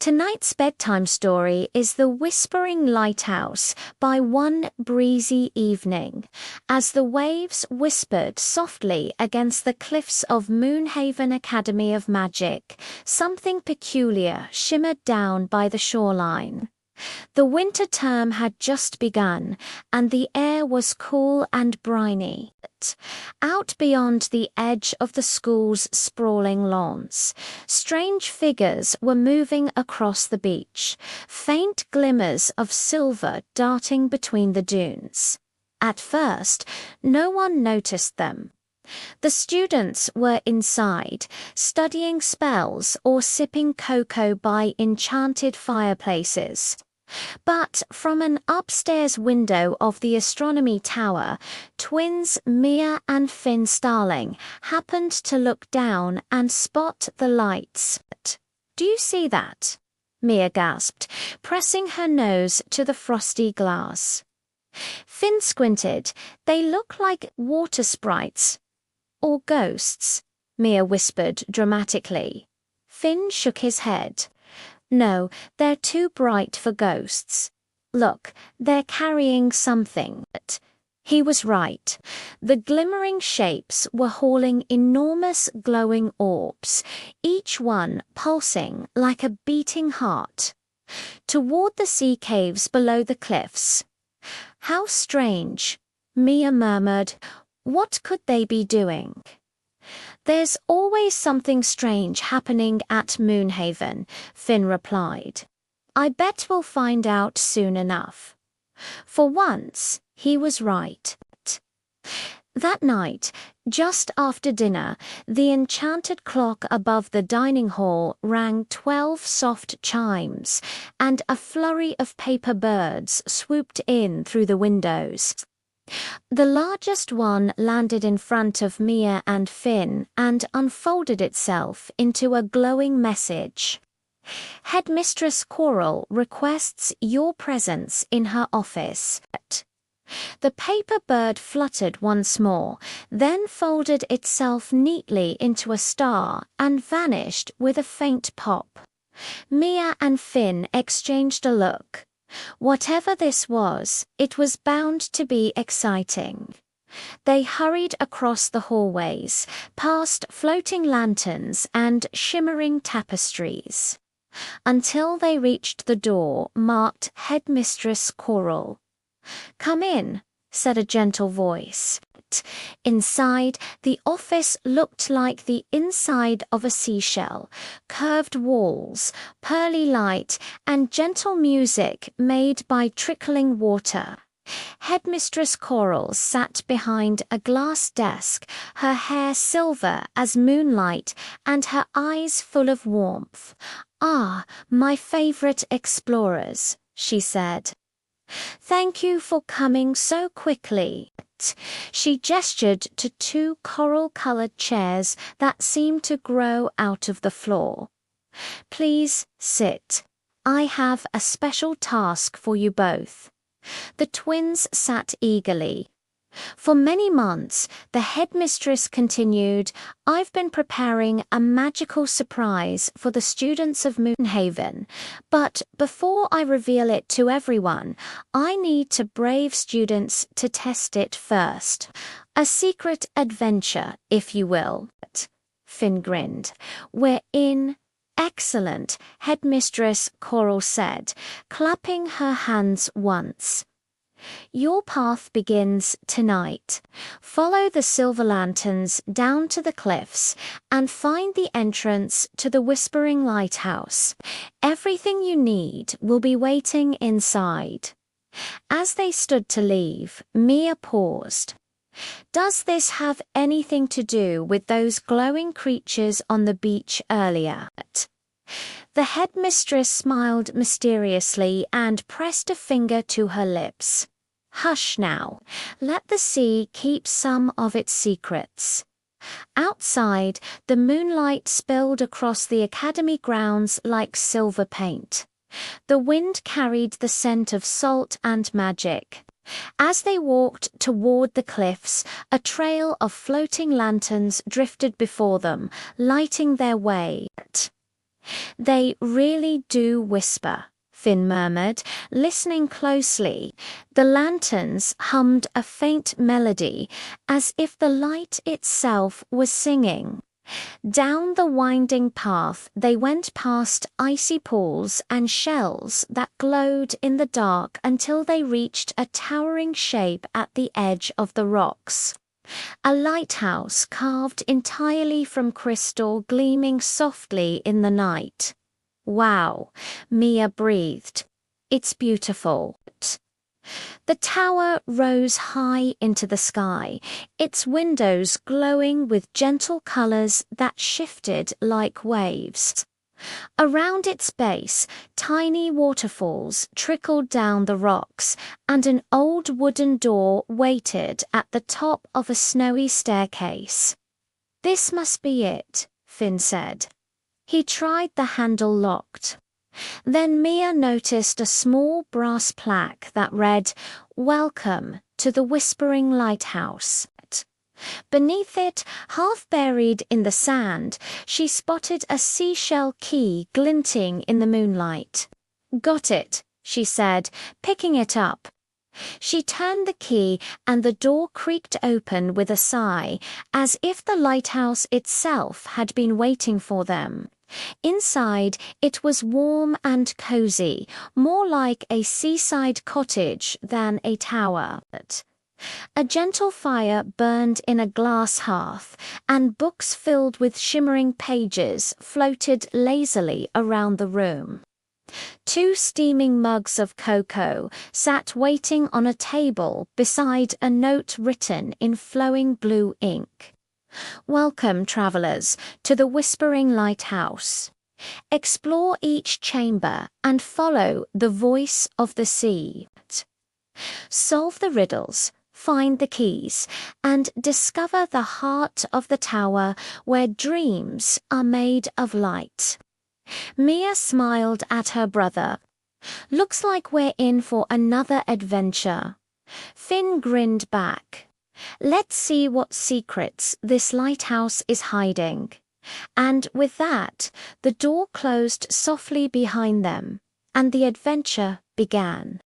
Tonight's bedtime story is The Whispering Lighthouse by One Breezy Evening. As the waves whispered softly against the cliffs of Moonhaven Academy of Magic, something peculiar shimmered down by the shoreline. The winter term had just begun, and the air was cool and briny. Out beyond the edge of the school's sprawling lawns, strange figures were moving across the beach, faint glimmers of silver darting between the dunes. At first, no one noticed them. The students were inside, studying spells or sipping cocoa by enchanted fireplaces. But from an upstairs window of the astronomy tower, twins Mia and Finn Starling happened to look down and spot the lights. "Do you see that?" Mia gasped, pressing her nose to the frosty glass. Finn squinted. "They look like water sprites." "Or ghosts," Mia whispered dramatically. Finn shook his head. "No, they're too bright for ghosts. Look, they're carrying something." He was right. The glimmering shapes were hauling enormous glowing orbs, each one pulsing like a beating heart, toward the sea caves below the cliffs. "How strange," Mia murmured. "What could they be doing?" "There's always something strange happening at Moonhaven," Finn replied. "I bet we'll find out soon enough." For once, he was right. That night, just after dinner, the enchanted clock above the dining hall rang 12 soft chimes, and a flurry of paper birds swooped in through the windows. The largest one landed in front of Mia and Finn and unfolded itself into a glowing message. "Headmistress Coral requests your presence in her office." The paper bird fluttered once more, then folded itself neatly into a star and vanished with a faint pop. Mia and Finn exchanged a look. Whatever this was, it was bound to be exciting. They hurried across the hallways, past floating lanterns and shimmering tapestries, until they reached the door marked Headmistress Coral. "Come in," said a gentle voice. Inside, the office looked like the inside of a seashell. Curved walls, pearly light, and gentle music made by trickling water. Headmistress Coral sat behind a glass desk, her hair silver as moonlight and her eyes full of warmth. "Ah, my favorite explorers," she said. "Thank you for coming so quickly." She gestured to 2 coral-colored chairs that seemed to grow out of the floor. "Please sit. I have a special task for you both." The twins sat eagerly. "For many months," the headmistress continued, "I've been preparing a magical surprise for the students of Moonhaven. But before I reveal it to everyone, I need to brave students to test it first. A secret adventure, if you will." Finn grinned. "We're in." "Excellent," Headmistress Coral said, clapping her hands once. "Your path begins tonight. Follow the silver lanterns down to the cliffs and find the entrance to the Whispering Lighthouse. Everything you need will be waiting inside." As they stood to leave, Mia paused. "Does this have anything to do with those glowing creatures on the beach earlier?" The headmistress smiled mysteriously and pressed a finger to her lips. "Hush now. Let the sea keep some of its secrets." Outside, the moonlight spilled across the academy grounds like silver paint. The wind carried the scent of salt and magic. As they walked toward the cliffs, a trail of floating lanterns drifted before them, lighting their way. They really do whisper, Finn murmured, listening closely. The lanterns hummed a faint melody, as if the light itself was singing. Down the winding path they went past icy pools and shells that glowed in the dark until they reached a towering shape at the edge of the rocks. A lighthouse carved entirely from crystal gleaming softly in the night. Wow, Mia breathed. It's beautiful. The tower rose high into the sky, its windows glowing with gentle colors that shifted like waves. Around its base, tiny waterfalls trickled down the rocks, and an old wooden door waited at the top of a snowy staircase. "This must be it," Finn said. He tried the handle locked. Then Mia noticed a small brass plaque that read, "Welcome to the Whispering Lighthouse." Beneath it, half buried in the sand, she spotted a seashell key glinting in the moonlight. "Got it," she said, picking it up. She turned the key and the door creaked open with a sigh, as if the lighthouse itself had been waiting for them. Inside, it was warm and cozy, more like a seaside cottage than a tower. A gentle fire burned in a glass hearth, and books filled with shimmering pages floated lazily around the room. 2 steaming mugs of cocoa sat waiting on a table beside a note written in flowing blue ink. "Welcome, travelers, to the Whispering Lighthouse. Explore each chamber and follow the voice of the sea. Solve the riddles, find the keys, and discover the heart of the tower where dreams are made of light." Mia smiled at her brother. "Looks like we're in for another adventure." Finn grinned back. "Let's see what secrets this lighthouse is hiding." And with that, the door closed softly behind them, and the adventure began.